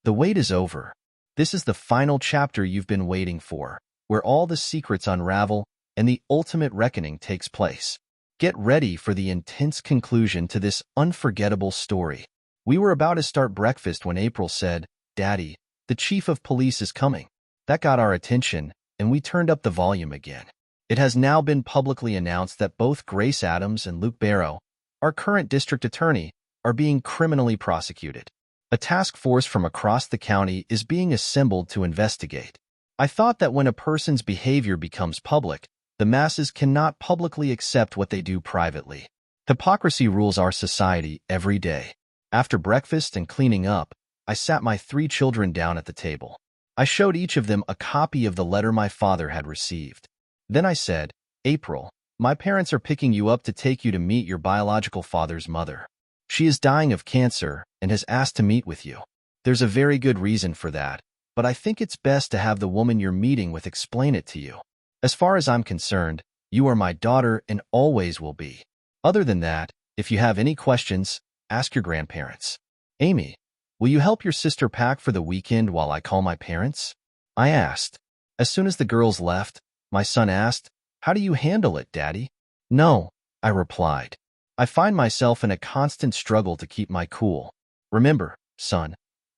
The wait is over. This is the final chapter you've been waiting for, where all the secrets unravel and the ultimate reckoning takes place. Get ready for the intense conclusion to this unforgettable story. We were about to start breakfast when April said, "Daddy, the chief of police is coming." That got our attention, and we turned up the volume again. It has now been publicly announced that both Grace Adams and Luke Barrow, our current district attorney, are being criminally prosecuted. A task force from across the county is being assembled to investigate. I thought that when a person's behavior becomes public, the masses cannot publicly accept what they do privately. Hypocrisy rules our society every day. After breakfast and cleaning up, I sat my 3 children down at the table. I showed each of them a copy of the letter my father had received. Then I said, "April, my parents are picking you up to take you to meet your biological father's mother. She is dying of cancer and has asked to meet with you. There's a very good reason for that, but I think it's best to have the woman you're meeting with explain it to you. As far as I'm concerned, you are my daughter and always will be. Other than that, if you have any questions, ask your grandparents. Amy, will you help your sister pack for the weekend while I call my parents?" I asked. As soon as the girls left, my son asked, "How do you handle it, Daddy?" "No," I replied. I find myself in a constant struggle to keep my cool. Remember, son,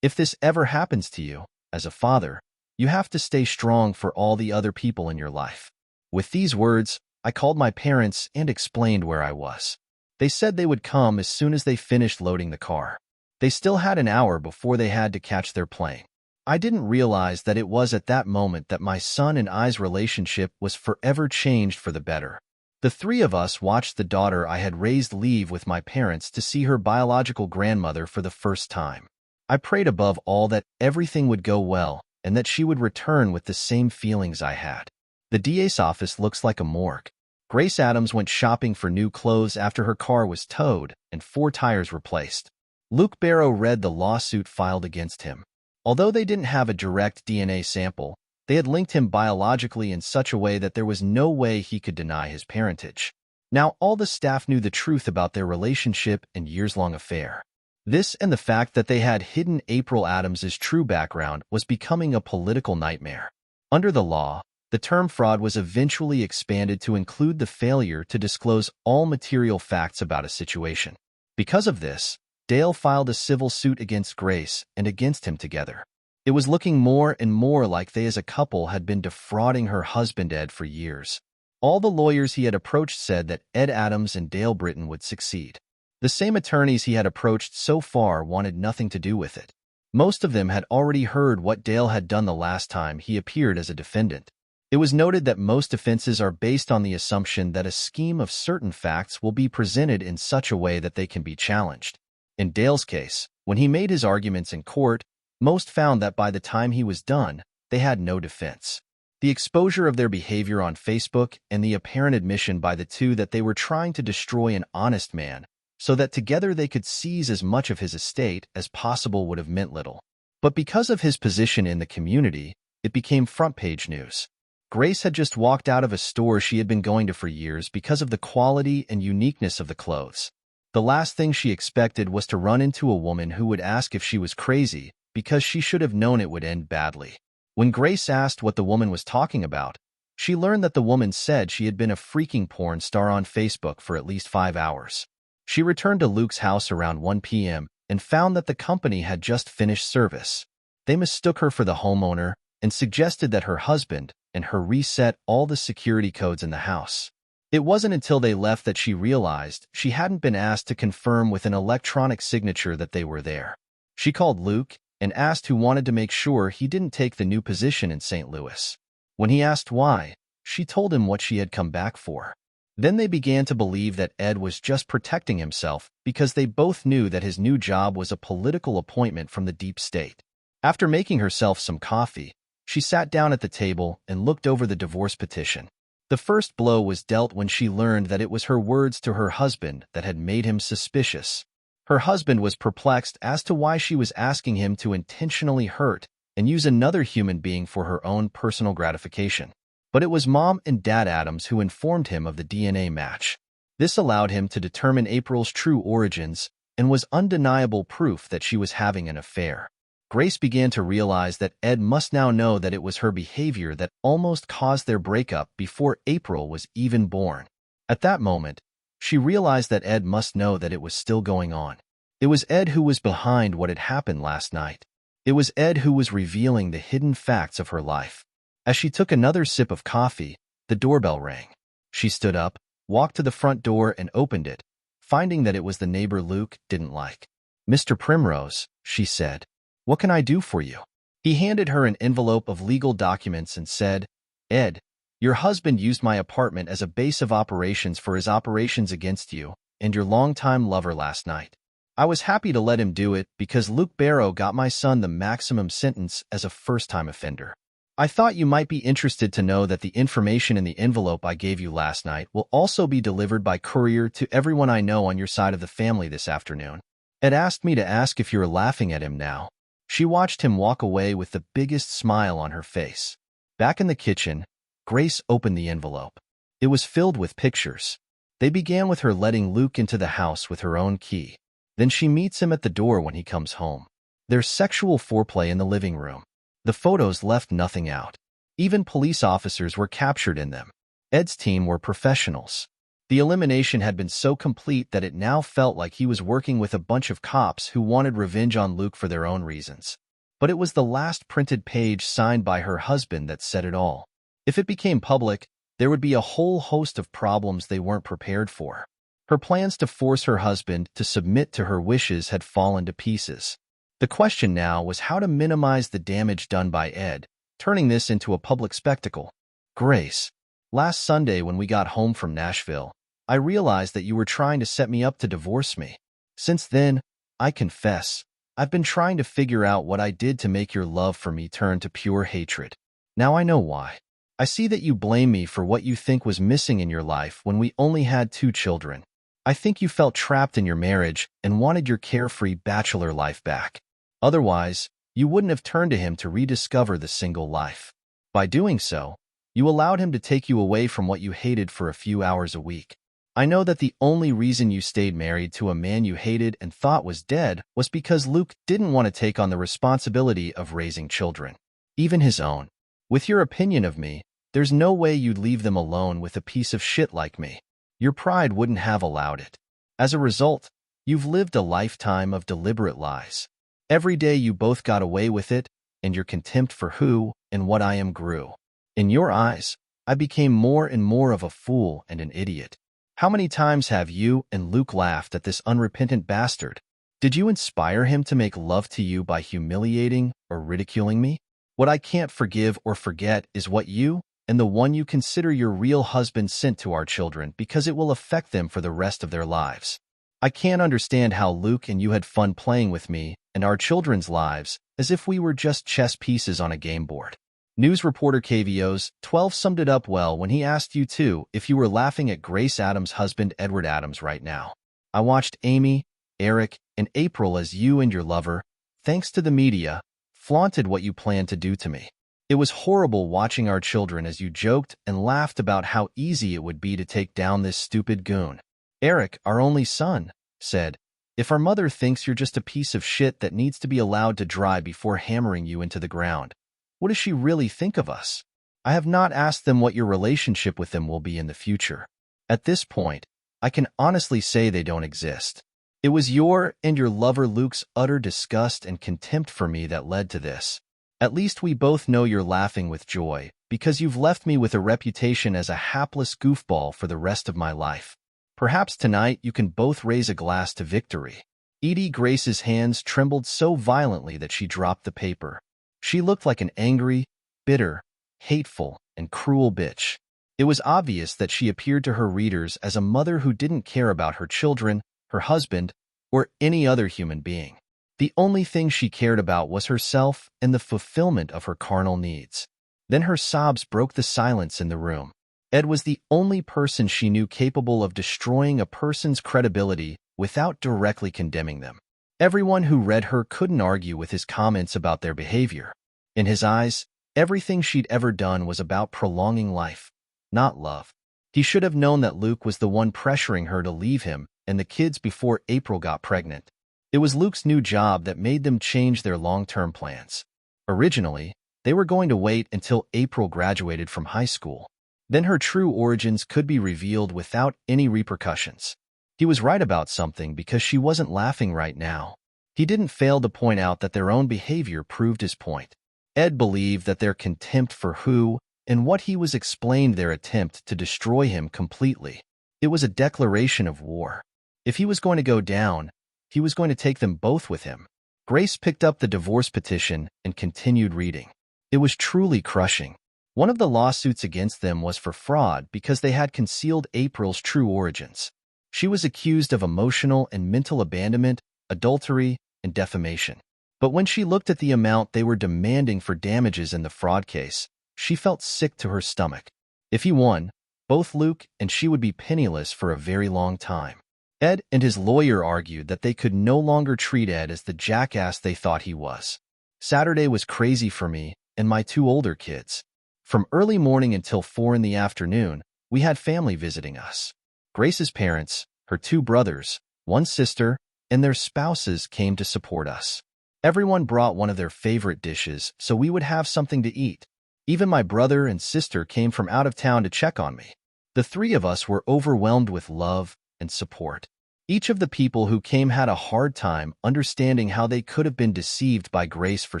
if this ever happens to you, as a father, you have to stay strong for all the other people in your life. With these words, I called my parents and explained where I was. They said they would come as soon as they finished loading the car. They still had an hour before they had to catch their plane. I didn't realize that it was at that moment that my son and I's relationship was forever changed for the better. The 3 of us watched the daughter I had raised leave with my parents to see her biological grandmother for the first time. I prayed above all that everything would go well and that she would return with the same feelings I had. The DA's office looks like a morgue. Grace Adams went shopping for new clothes after her car was towed and 4 tires replaced. Luke Barrow read the lawsuit filed against him. Although they didn't have a direct DNA sample, they had linked him biologically in such a way that there was no way he could deny his parentage. Now all the staff knew the truth about their relationship and years-long affair. This and the fact that they had hidden April Adams's true background was becoming a political nightmare. Under the law, the term fraud was eventually expanded to include the failure to disclose all material facts about a situation. Because of this, Dale filed a civil suit against Grace and against him together. It was looking more and more like they as a couple had been defrauding her husband Ed for years. All the lawyers he had approached said that Ed Adams and Dale Britton would succeed. The same attorneys he had approached so far wanted nothing to do with it. Most of them had already heard what Dale had done the last time he appeared as a defendant. It was noted that most offenses are based on the assumption that a scheme of certain facts will be presented in such a way that they can be challenged. In Dale's case, when he made his arguments in court, most found that by the time he was done, they had no defense. The exposure of their behavior on Facebook and the apparent admission by the 2 that they were trying to destroy an honest man so that together they could seize as much of his estate as possible would have meant little. But because of his position in the community, it became front-page news. Grace had just walked out of a store she had been going to for years because of the quality and uniqueness of the clothes. The last thing she expected was to run into a woman who would ask if she was crazy because she should have known it would end badly. When Grace asked what the woman was talking about, she learned that the woman said she had been a freaking porn star on Facebook for at least 5 hours. She returned to Luke's house around 1 p.m. and found that the company had just finished service. They mistook her for the homeowner and suggested that her husband and her reset all the security codes in the house. It wasn't until they left that she realized she hadn't been asked to confirm with an electronic signature that they were there. She called Luke and asked who wanted to make sure he didn't take the new position in St. Louis. When he asked why, she told him what she had come back for. Then they began to believe that Ed was just protecting himself because they both knew that his new job was a political appointment from the deep state. After making herself some coffee, she sat down at the table and looked over the divorce petition. The first blow was dealt when she learned that it was her words to her husband that had made him suspicious. Her husband was perplexed as to why she was asking him to intentionally hurt and use another human being for her own personal gratification. But it was Mom and Dad Adams who informed him of the DNA match. This allowed him to determine April's true origins and was undeniable proof that she was having an affair. Grace began to realize that Ed must now know that it was her behavior that almost caused their breakup before April was even born. At that moment, she realized that Ed must know that it was still going on. It was Ed who was behind what had happened last night. It was Ed who was revealing the hidden facts of her life. As she took another sip of coffee, the doorbell rang. She stood up, walked to the front door and opened it, finding that it was the neighbor Luke didn't like. "Mr. Primrose," she said, "what can I do for you?" He handed her an envelope of legal documents and said, "Ed, your husband used my apartment as a base of operations for his operations against you and your longtime lover last night. I was happy to let him do it because Luke Barrow got my son the maximum sentence as a first-time offender. I thought you might be interested to know that the information in the envelope I gave you last night will also be delivered by courier to everyone I know on your side of the family this afternoon." Ed asked me to ask if you're laughing at him now. She watched him walk away with the biggest smile on her face. Back in the kitchen, Grace opened the envelope. It was filled with pictures. They began with her letting Luke into the house with her own key. Then she meets him at the door when he comes home. There's sexual foreplay in the living room. The photos left nothing out. Even police officers were captured in them. Ed's team were professionals. The elimination had been so complete that it now felt like he was working with a bunch of cops who wanted revenge on Luke for their own reasons. But it was the last printed page signed by her husband that said it all. If it became public, there would be a whole host of problems they weren't prepared for. Her plans to force her husband to submit to her wishes had fallen to pieces. The question now was how to minimize the damage done by Ed, turning this into a public spectacle. "Grace, last Sunday when we got home from Nashville, I realized that you were trying to set me up to divorce me. Since then, I confess, I've been trying to figure out what I did to make your love for me turn to pure hatred. Now I know why. I see that you blame me for what you think was missing in your life when we only had 2 children. I think you felt trapped in your marriage and wanted your carefree bachelor life back. Otherwise, you wouldn't have turned to him to rediscover the single life. By doing so, you allowed him to take you away from what you hated for a few hours a week. I know that the only reason you stayed married to a man you hated and thought was dead was because Luke didn't want to take on the responsibility of raising children, even his own. With your opinion of me, there's no way you'd leave them alone with a piece of shit like me. Your pride wouldn't have allowed it. As a result, you've lived a lifetime of deliberate lies. Every day you both got away with it, and your contempt for who and what I am grew. In your eyes, I became more and more of a fool and an idiot. How many times have you and Luke laughed at this unrepentant bastard? Did you inspire him to make love to you by humiliating or ridiculing me? What I can't forgive or forget is what you and the one you consider your real husband sent to our children because it will affect them for the rest of their lives. I can't understand how Luke and you had fun playing with me and our children's lives as if we were just chess pieces on a game board. News reporter KVO's 12 summed it up well when he asked you too if you were laughing at Grace Adams' husband Edward Adams right now. I watched Amy, Eric, and April as you and your lover, thanks to the media, flaunted what you planned to do to me. It was horrible watching our children as you joked and laughed about how easy it would be to take down this stupid goon. Eric, our only son, said, "If our mother thinks you're just a piece of shit that needs to be allowed to dry before hammering you into the ground, what does she really think of us?" I have not asked them what your relationship with them will be in the future. At this point, I can honestly say they don't exist. It was your and your lover Luke's utter disgust and contempt for me that led to this. At least we both know you're laughing with joy, because you've left me with a reputation as a hapless goofball for the rest of my life. Perhaps tonight you can both raise a glass to victory. Edie Grace's hands trembled so violently that she dropped the paper. She looked like an angry, bitter, hateful, and cruel bitch. It was obvious that she appeared to her readers as a mother who didn't care about her children, her husband, or any other human being. The only thing she cared about was herself and the fulfillment of her carnal needs. Then her sobs broke the silence in the room. Ed was the only person she knew capable of destroying a person's credibility without directly condemning them. Everyone who read her couldn't argue with his comments about their behavior. In his eyes, everything she'd ever done was about prolonging life, not love. He should have known that Luke was the one pressuring her to leave him and the kids before April got pregnant. It was Luke's new job that made them change their long-term plans. Originally, they were going to wait until April graduated from high school. Then her true origins could be revealed without any repercussions. He was right about something because she wasn't laughing right now. He didn't fail to point out that their own behavior proved his point. Ed believed that their contempt for who and what he was explained their attempt to destroy him completely. It was a declaration of war. If he was going to go down, he was going to take them both with him. Grace picked up the divorce petition and continued reading. It was truly crushing. One of the lawsuits against them was for fraud because they had concealed April's true origins. She was accused of emotional and mental abandonment, adultery, and defamation. But when she looked at the amount they were demanding for damages in the fraud case, she felt sick to her stomach. If he won, both Luke and she would be penniless for a very long time. Ed and his lawyer argued that they could no longer treat Ed as the jackass they thought he was. Saturday was crazy for me and my two older kids. From early morning until 4 in the afternoon, we had family visiting us. Grace's parents, her two brothers, one sister, and their spouses came to support us. Everyone brought one of their favorite dishes, so we would have something to eat. Even my brother and sister came from out of town to check on me. The three of us were overwhelmed with love and support. Each of the people who came had a hard time understanding how they could have been deceived by Grace for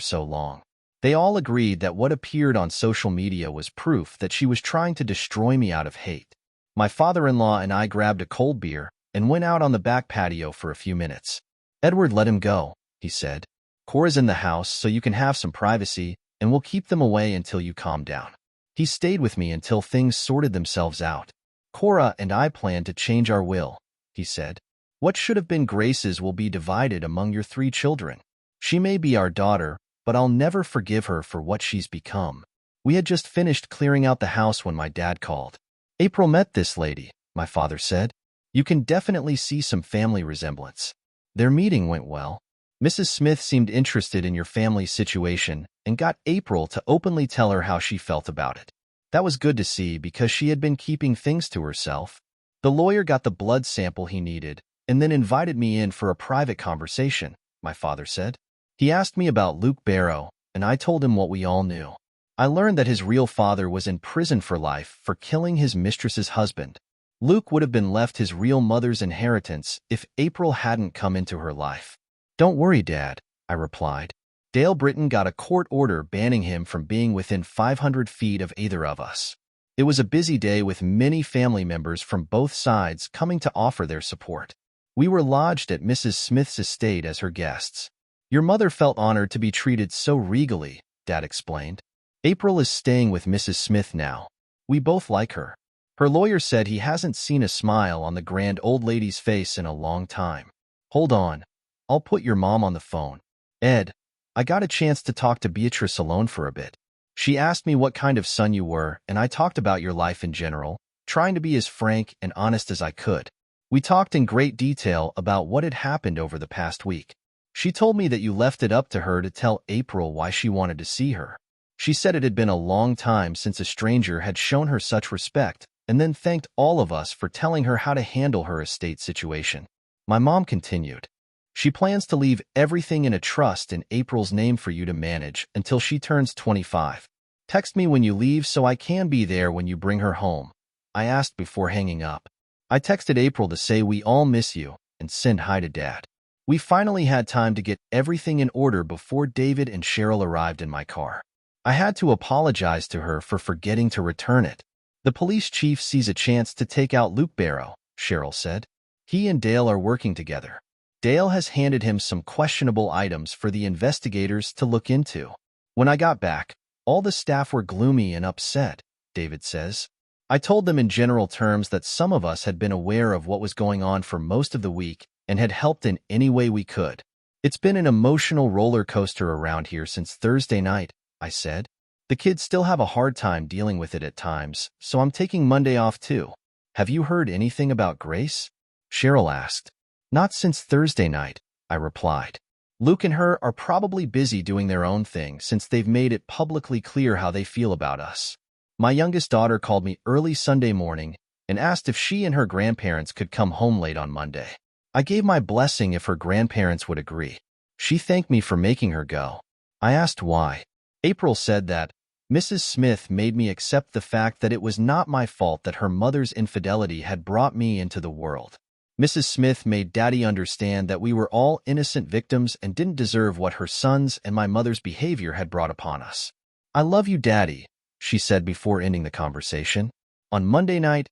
so long. They all agreed that what appeared on social media was proof that she was trying to destroy me out of hate. My father-in-law and I grabbed a cold beer and went out on the back patio for a few minutes. "Edward, let him go," he said. "Cora's in the house, so you can have some privacy, and we'll keep them away until you calm down." He stayed with me until things sorted themselves out. "Cora and I plan to change our will," he said. "What should have been Grace's will be divided among your 3 children. She may be our daughter, but I'll never forgive her for what she's become." We had just finished clearing out the house when my dad called. "April met this lady," my father said. "You can definitely see some family resemblance." Their meeting went well. Mrs. Smith seemed interested in your family's situation and got April to openly tell her how she felt about it. That was good to see because she had been keeping things to herself. The lawyer got the blood sample he needed and then invited me in for a private conversation, my father said. He asked me about Luke Barrow, and I told him what we all knew. I learned that his real father was in prison for life for killing his mistress's husband. Luke would have been left his real mother's inheritance if April hadn't come into her life. "Don't worry, Dad," I replied. "Dale Britton got a court order banning him from being within 500 feet of either of us." It was a busy day with many family members from both sides coming to offer their support. We were lodged at Mrs. Smith's estate as her guests. "Your mother felt honored to be treated so regally," Dad explained. "April is staying with Mrs. Smith now. We both like her." Her lawyer said he hasn't seen a smile on the grand old lady's face in a long time. "Hold on. I'll put your mom on the phone." "Ed, I got a chance to talk to Beatrice alone for a bit. She asked me what kind of son you were, and I talked about your life in general, trying to be as frank and honest as I could. We talked in great detail about what had happened over the past week. She told me that you left it up to her to tell April why she wanted to see her. She said it had been a long time since a stranger had shown her such respect, and then thanked all of us for telling her how to handle her estate situation." My mom continued. "She plans to leave everything in a trust in April's name for you to manage until she turns 25. Text me when you leave so I can be there when you bring her home," I asked before hanging up. I texted April to say we all miss you and send hi to Dad. We finally had time to get everything in order before David and Cheryl arrived in my car. I had to apologize to her for forgetting to return it. "The police chief sees a chance to take out Luke Barrow," Cheryl said. "He and Dale are working together. Dale has handed him some questionable items for the investigators to look into." When I got back, all the staff were gloomy and upset, David says. I told them in general terms that some of us had been aware of what was going on for most of the week and had helped in any way we could. "It's been an emotional roller coaster around here since Thursday night," I said. "The kids still have a hard time dealing with it at times, so I'm taking Monday off too. Have you heard anything about Grace?" Cheryl asked. "Not since Thursday night," I replied. "Luke and her are probably busy doing their own thing since they've made it publicly clear how they feel about us. My youngest daughter called me early Sunday morning and asked if she and her grandparents could come home late on Monday. I gave my blessing if her grandparents would agree. She thanked me for making her go. I asked why. April said that Mrs. Smith made me accept the fact that it was not my fault that her mother's infidelity had brought me into the world. Mrs. Smith made Daddy understand that we were all innocent victims and didn't deserve what her son's and my mother's behavior had brought upon us. I love you, Daddy, she said before ending the conversation. On Monday night,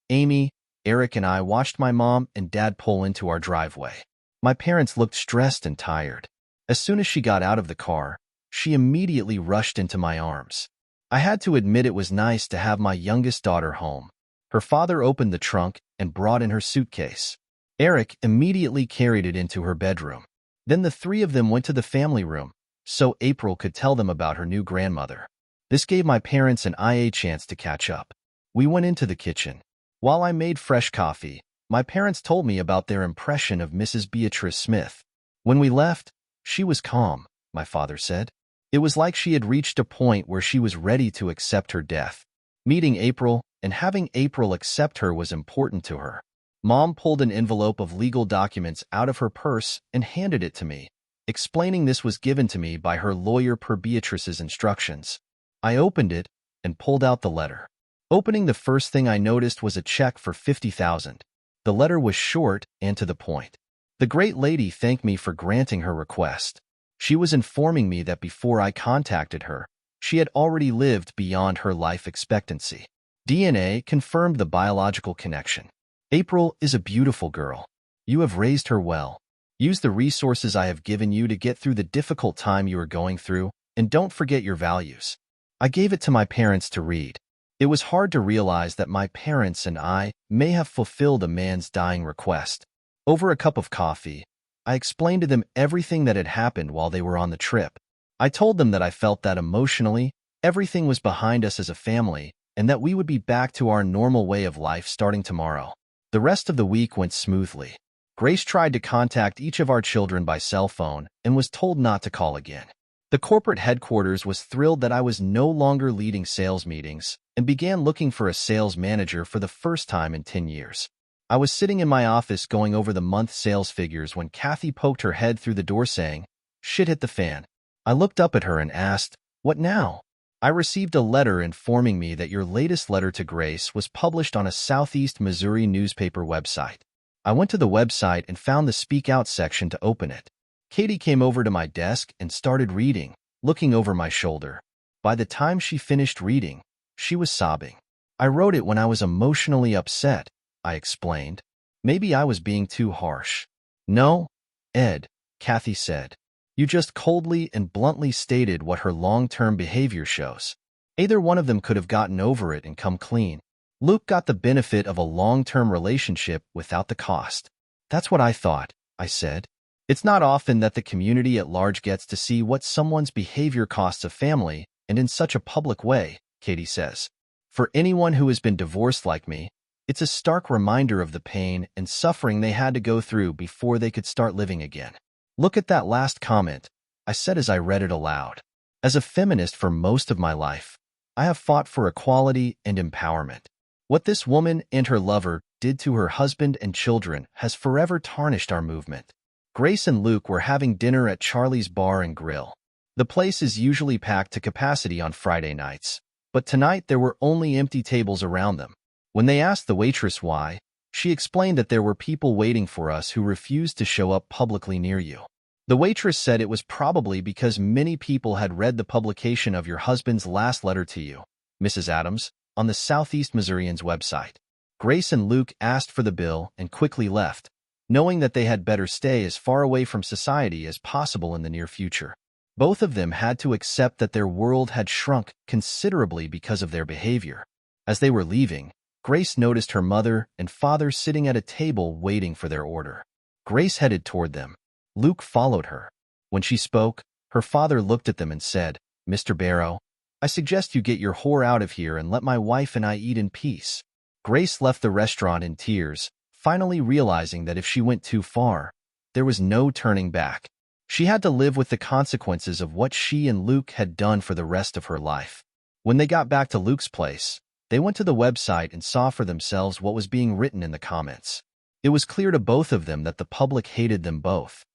Amy, Eric, and I watched my mom and Dad pull into our driveway. My parents looked stressed and tired. As soon as she got out of the car, she immediately rushed into my arms. I had to admit it was nice to have my youngest daughter home. Her father opened the trunk and brought in her suitcase. Eric immediately carried it into her bedroom. Then the three of them went to the family room, so April could tell them about her new grandmother. This gave my parents and I a chance to catch up. We went into the kitchen. While I made fresh coffee, my parents told me about their impression of Mrs. Beatrice Smith. When we left, she was calm, my father said. It was like she had reached a point where she was ready to accept her death. Meeting April and having April accept her was important to her. Mom pulled an envelope of legal documents out of her purse and handed it to me, explaining this was given to me by her lawyer per Beatrice's instructions. I opened it and pulled out the letter. Opening the first thing I noticed was a check for $50,000. The letter was short and to the point. The great lady thanked me for granting her request. She was informing me that before I contacted her, she had already lived beyond her life expectancy. DNA confirmed the biological connection. April is a beautiful girl. You have raised her well. Use the resources I have given you to get through the difficult time you are going through, and don't forget your values. I gave it to my parents to read. It was hard to realize that my parents and I may have fulfilled a man's dying request. Over a cup of coffee, I explained to them everything that had happened while they were on the trip. I told them that I felt that emotionally, everything was behind us as a family, and that we would be back to our normal way of life starting tomorrow. The rest of the week went smoothly. Grace tried to contact each of our children by cell phone and was told not to call again. The corporate headquarters was thrilled that I was no longer leading sales meetings and began looking for a sales manager for the first time in 10 years. I was sitting in my office going over the month sales figures when Kathy poked her head through the door saying, "Shit hit the fan." I looked up at her and asked, "What now?" "I received a letter informing me that your latest letter to Grace was published on a Southeast Missouri newspaper website." I went to the website and found the Speak Out section to open it. Katie came over to my desk and started reading, looking over my shoulder. By the time she finished reading, she was sobbing. "I wrote it when I was emotionally upset," I explained. "Maybe I was being too harsh." "No, Ed," Kathy said. "You just coldly and bluntly stated what her long-term behavior shows. Either one of them could have gotten over it and come clean. Luke got the benefit of a long-term relationship without the cost." "That's what I thought," I said. "It's not often that the community at large gets to see what someone's behavior costs a family, and in such a public way," Katie says. "For anyone who has been divorced like me, it's a stark reminder of the pain and suffering they had to go through before they could start living again." "Look at that last comment," I said as I read it aloud. "As a feminist for most of my life, I have fought for equality and empowerment. What this woman and her lover did to her husband and children has forever tarnished our movement." Grace and Luke were having dinner at Charlie's Bar and Grill. The place is usually packed to capacity on Friday nights, but tonight there were only empty tables around them. When they asked the waitress why, she explained that there were people waiting for us who refused to show up publicly near you. The waitress said it was probably because many people had read the publication of your husband's last letter to you, Mrs. Adams, on the Southeast Missourian's website. Grace and Luke asked for the bill and quickly left, knowing that they had better stay as far away from society as possible in the near future. Both of them had to accept that their world had shrunk considerably because of their behavior. As they were leaving, Grace noticed her mother and father sitting at a table waiting for their order. Grace headed toward them. Luke followed her. When she spoke, her father looked at them and said, "Mr. Barrow, I suggest you get your whore out of here and let my wife and I eat in peace." Grace left the restaurant in tears, finally realizing that if she went too far, there was no turning back. She had to live with the consequences of what she and Luke had done for the rest of her life. When they got back to Luke's place, they went to the website and saw for themselves what was being written in the comments. It was clear to both of them that the public hated them both.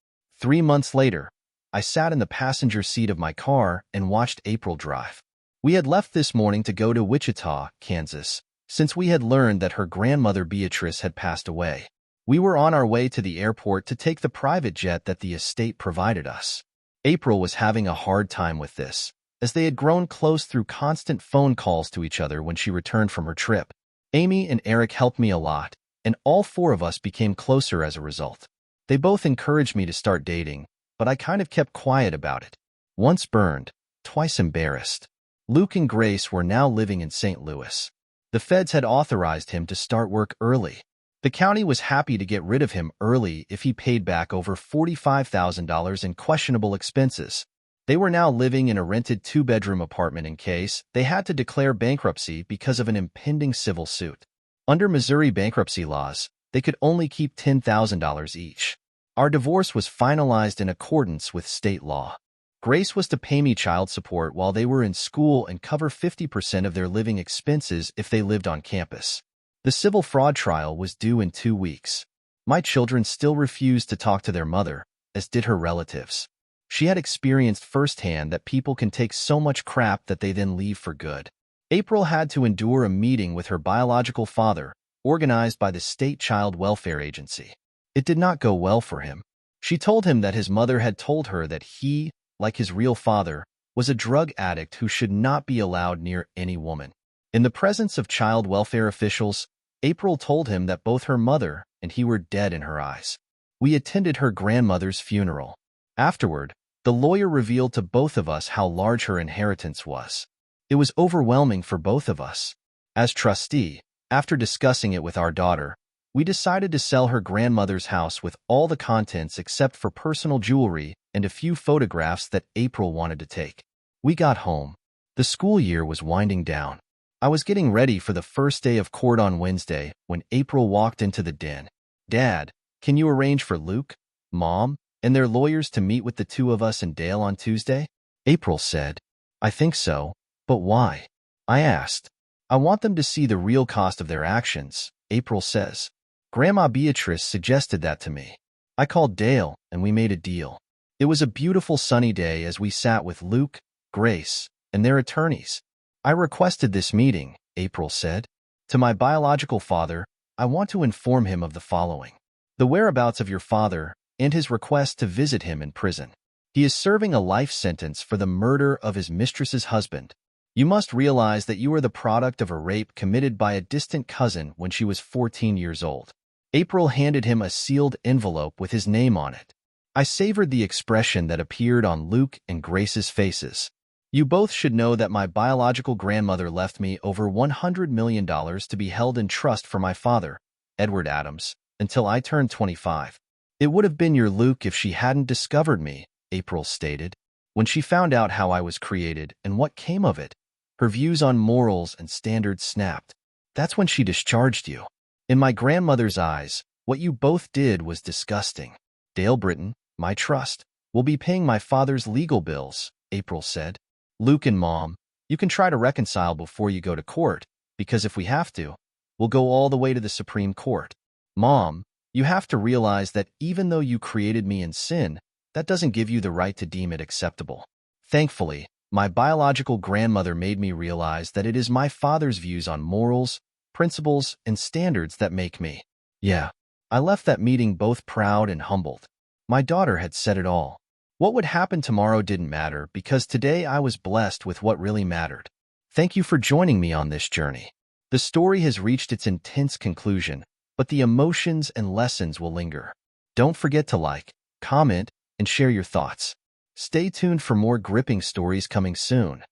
3 months later, I sat in the passenger seat of my car and watched April drive. We had left this morning to go to Wichita, Kansas, since we had learned that her grandmother Beatrice had passed away. We were on our way to the airport to take the private jet that the estate provided us. April was having a hard time with this, as they had grown close through constant phone calls to each other when she returned from her trip. Amy and Eric helped me a lot, and all four of us became closer as a result. They both encouraged me to start dating, but I kind of kept quiet about it. Once burned, twice embarrassed. Luke and Grace were now living in St. Louis. The feds had authorized him to start work early. The county was happy to get rid of him early if he paid back over $45,000 in questionable expenses. They were now living in a rented 2-bedroom apartment in case they had to declare bankruptcy because of an impending civil suit. Under Missouri bankruptcy laws, they could only keep $10,000 each. Our divorce was finalized in accordance with state law. Grace was to pay me child support while they were in school and cover 50% of their living expenses if they lived on campus. The civil fraud trial was due in 2 weeks. My children still refused to talk to their mother, as did her relatives. She had experienced firsthand that people can take so much crap that they then leave for good. April had to endure a meeting with her biological father, organized by the state child welfare agency. It did not go well for him. She told him that his mother had told her that he, like his real father, was a drug addict who should not be allowed near any woman. In the presence of child welfare officials, April told him that both her mother and he were dead in her eyes. We attended her grandmother's funeral. Afterward, the lawyer revealed to both of us how large her inheritance was. It was overwhelming for both of us. As trustee, after discussing it with our daughter, we decided to sell her grandmother's house with all the contents except for personal jewelry and a few photographs that April wanted to take. We got home. The school year was winding down. I was getting ready for the first day of court on Wednesday when April walked into the den. "Dad, can you arrange for Luke, Mom, and their lawyers to meet with the two of us and Dale on Tuesday?" April said, "I think so, but why?" I asked. "I want them to see the real cost of their actions," April says. "Grandma Beatrice suggested that to me. I called Dale and we made a deal." It was a beautiful sunny day as we sat with Luke, Grace, and their attorneys. "I requested this meeting," April said. "To my biological father, I want to inform him of the following: the whereabouts of your father and his request to visit him in prison. He is serving a life sentence for the murder of his mistress's husband. You must realize that you are the product of a rape committed by a distant cousin when she was 14 years old." April handed him a sealed envelope with his name on it. I savored the expression that appeared on Luke and Grace's faces. "You both should know that my biological grandmother left me over $100 million to be held in trust for my father, Edward Adams, until I turned 25. It would have been your Luke if she hadn't discovered me," April stated. "When she found out how I was created and what came of it, her views on morals and standards snapped. That's when she discharged you. In my grandmother's eyes, what you both did was disgusting. Dale Britton, my trust, will be paying my father's legal bills," April said. "Luke and Mom, you can try to reconcile before you go to court, because if we have to, we'll go all the way to the Supreme Court. Mom, you have to realize that even though you created me in sin, that doesn't give you the right to deem it acceptable." Thankfully, my biological grandmother made me realize that it is my father's views on morals, principles, and standards that make me. Yeah, I left that meeting both proud and humbled. My daughter had said it all. What would happen tomorrow didn't matter because today I was blessed with what really mattered. Thank you for joining me on this journey. The story has reached its intense conclusion, but the emotions and lessons will linger. Don't forget to like, comment, and share your thoughts. Stay tuned for more gripping stories coming soon.